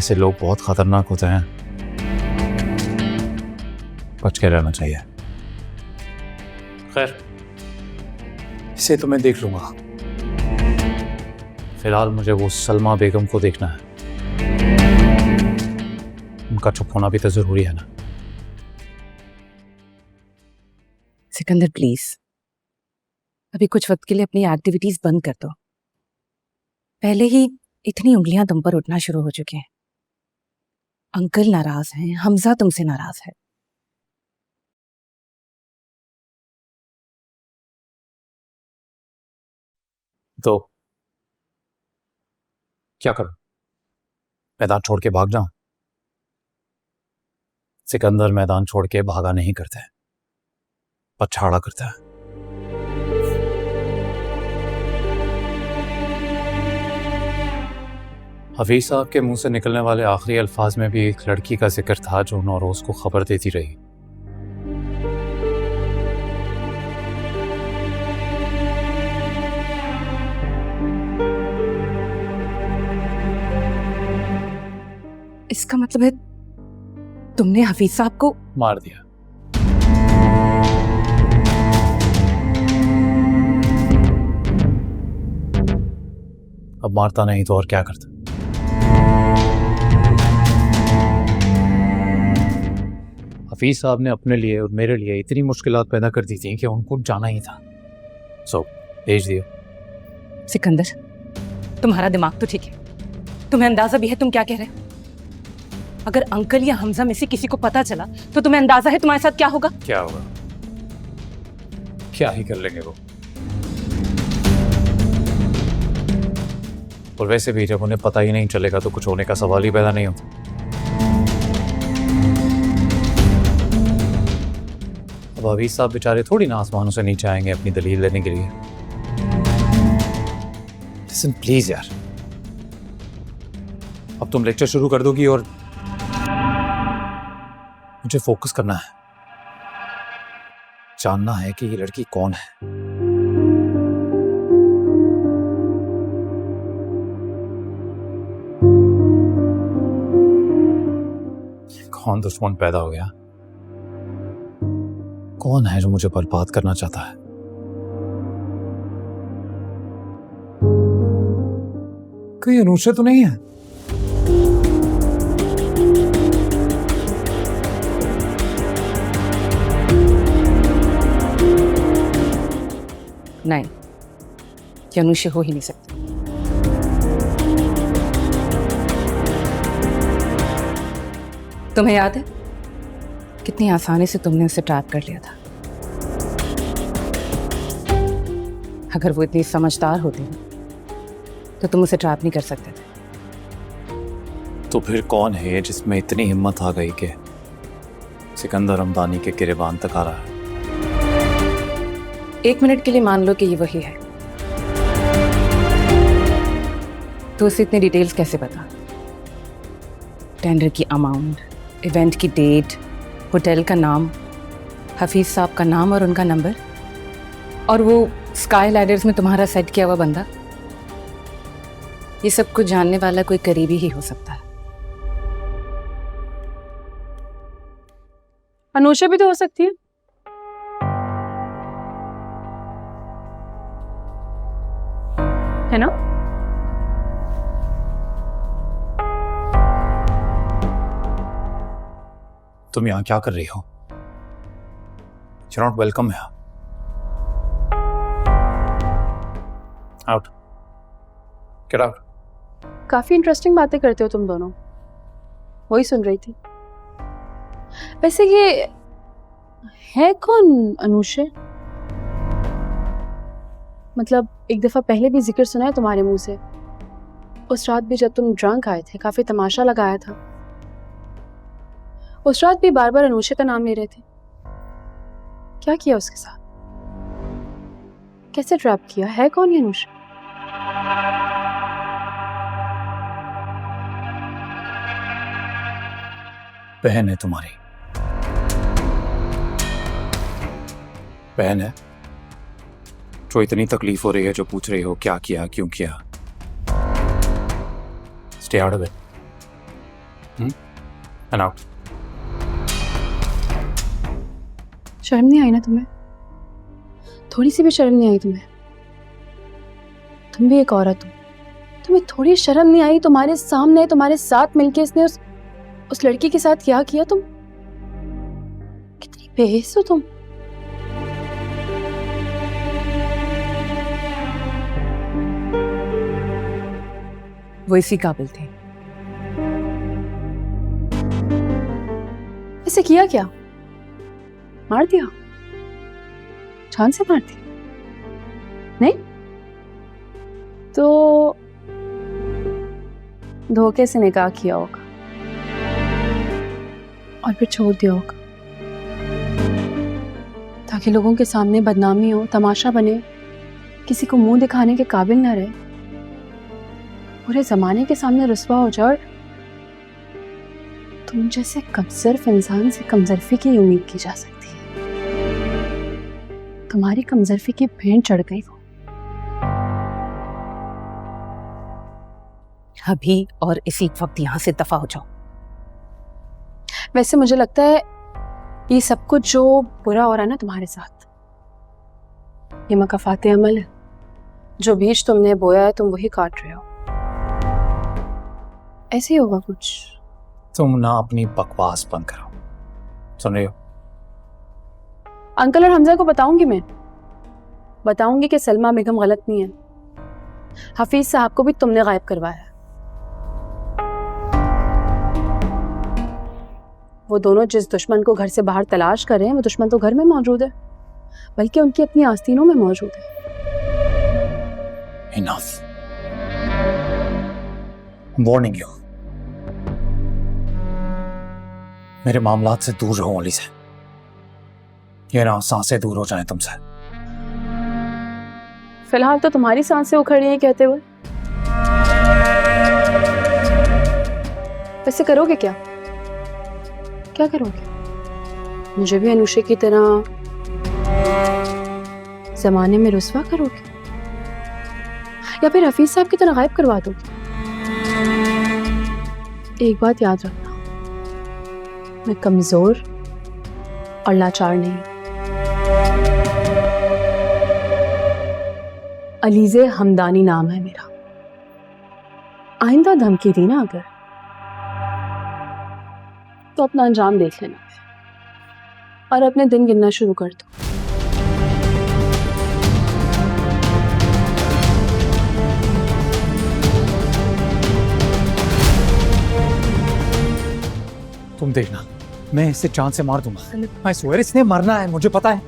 ऐसे लोग बहुत खतरनाक होते हैं, बच के रहना चाहिए। खैर, इसे तो मैं देख लूंगा। फिलहाल मुझे वो सलमा बेगम को देखना है। उनका चुप होना भी तो जरूरी है ना। सिकंदर प्लीज, अभी कुछ वक्त के लिए अपनी एक्टिविटीज बंद कर दो। पहले ही इतनी उंगलियां तुम पर उठना शुरू हो चुकी हैं। अंकल नाराज हैं, हमजा तुमसे नाराज है। तो क्या करूं? मैदान छोड़ के भाग जाऊं? सिकंदर मैदान छोड़ के भागा नहीं करता है, पछाड़ा करता है। हफीज साहब के मुंह से निकलने वाले आखिरी अल्फाज में भी एक लड़की का जिक्र था जो नौरोज को खबर देती रही। इसका मतलब है तुमने हफीज साहब को मार दिया। अब मारता नहीं तो और क्या करता? हफीज साहब ने अपने लिए और मेरे लिए इतनी मुश्किलात पैदा कर दी थी कि उनको जाना ही था। सो भेज दिया। सिकंदर, तुम्हारा दिमाग तो ठीक है, तुम्हें अंदाजा भी है तुम क्या कह रहे हो? अगर अंकल या हमजा में से किसी को पता चला तो तुम्हें अंदाजा है तुम्हारे साथ क्या होगा? क्या होगा? क्या ही कर लेंगे वो। और वैसे भी जब उन्हें पता ही नहीं चलेगा तो कुछ होने का सवाल ही पैदा नहीं होता। अब हफीज साहब बेचारे थोड़ी ना आसमानों से नीचे आएंगे अपनी दलील लेने के लिए। लिसन प्लीज यार, अब तुम लेक्चर शुरू कर दोगी और मुझे फोकस करना है, जानना है कि ये लड़की कौन है। कौन दुश्मन पैदा हो गया? कौन है जो मुझे बर्बाद करना चाहता है? कहीं अनुषा तो नहीं है? नहीं, ये अनुष्य हो ही नहीं सकती। तुम्हें याद है कितनी आसानी से तुमने उसे ट्रैप कर लिया था? अगर वो इतनी समझदार होती तो तुम उसे ट्रैप नहीं कर सकते थे। तो फिर कौन है जिसमें इतनी हिम्मत आ गई कि सिकंदर हमदानी के गिरेबान तक आ रहा है? एक मिनट के लिए मान लो कि ये वही है, तो उसे इतनी डिटेल्स कैसे पता? टेंडर की अमाउंट, इवेंट की डेट, होटल का नाम, हफीज साहब का नाम और उनका नंबर, और वो स्काई लैडर्स में तुम्हारा सेट किया हुआ बंदा। ये सब कुछ जानने वाला कोई करीबी ही हो सकता है। अनुषा भी तो हो सकती है ना? तुम यहां क्या कर रही हो? You're not welcome here. Out. Get out. काफी इंटरेस्टिंग बातें करते हो तुम दोनों, वही सुन रही थी। वैसे ये है कौन अनुषा? मतलब एक दफा पहले भी जिक्र सुना है तुम्हारे मुंह से। उस रात भी जब तुम ड्रंक आए थे, काफी तमाशा लगाया था। उस रात भी बार बार अनुषा का नाम ले रहे थे। क्या किया उसके साथ? कैसे ट्रैप किया? है कौन ये अनुषा? बहन है तुम्हारी, बहन है जो इतनी तकलीफ हो रही है, जो पूछ रही हो क्या किया, क्यों किया। Stay out of it. And out. शर्म नहीं आई ना तुम्हें? थोड़ी सी भी शर्म नहीं आई तुम्हें? तुम भी एक औरत हो, तुम्हें थोड़ी शर्म नहीं आई? तुम्हारे सामने तुम्हारे साथ मिलके इसने उस लड़की के साथ क्या किया? तुम कितनी बेहिस हो तुम। वो इसी काबिल थे। ऐसे किया क्या? मार दिया? जान से मार दिया? नहीं तो धोखे से निकाह किया होगा और फिर छोड़ दिया होगा ताकि लोगों के सामने बदनामी हो, तमाशा बने, किसी को मुंह दिखाने के काबिल ना रहे, पूरे जमाने के सामने रुस्वा हो जाए। और तुम जैसे कमजोर इंसान से कमजोरी की उम्मीद की जा सकती है? तुम्हारी कमजोरी की भेंट चढ़ गई वो। अभी और इसी वक्त यहाँ से दफा हो जाओ। वैसे मुझे लगता है ये सब कुछ जो बुरा हो रहा है ना तुम्हारे साथ, ये मकाफाते अमल है। जो बीज तुमने बोया है तुम वही काट रहे हो। ऐसे ही होगा कुछ। तुम ना अपनी बकवास बंद करो, सुन रही हो? अंकल और हमजा को बताऊंगी, मैं बताऊंगी कि सलमा बेगम गलत नहीं है। हफीज साहब को भी तुमने गायब करवाया है। वो दोनों जिस दुश्मन को घर से बाहर तलाश कर रहे हैं वो दुश्मन तो घर में मौजूद है, बल्कि उनकी अपनी आस्तीनों में मौजूद है। Enough. I'm warning you. मेरे मामलात से दूर रहो ओली से। ये ना सांसें दूर हो जाएं तुमसे। फिलहाल तो तुम्हारी सांसें उखड़ रही हैं कहते हुए। वैसे करोगे क्या? क्या करोगे? मुझे भी अनुषे की तरह जमाने में रुस्वा करोगे या फिर हफीज साहब की तरह गायब करवा दोगे? एक बात याद रखना, मैं कमजोर और लाचार नहीं। अलीज़े हमदानी नाम है मेरा। आइंदा धमकी दी ना अगर तो अपना अंजाम देख लेना और अपने दिन गिनना शुरू कर दो। तुम देखना, मैं इसे जान से मार दूंगा। I swear, इसने मरना है, मुझे पता है।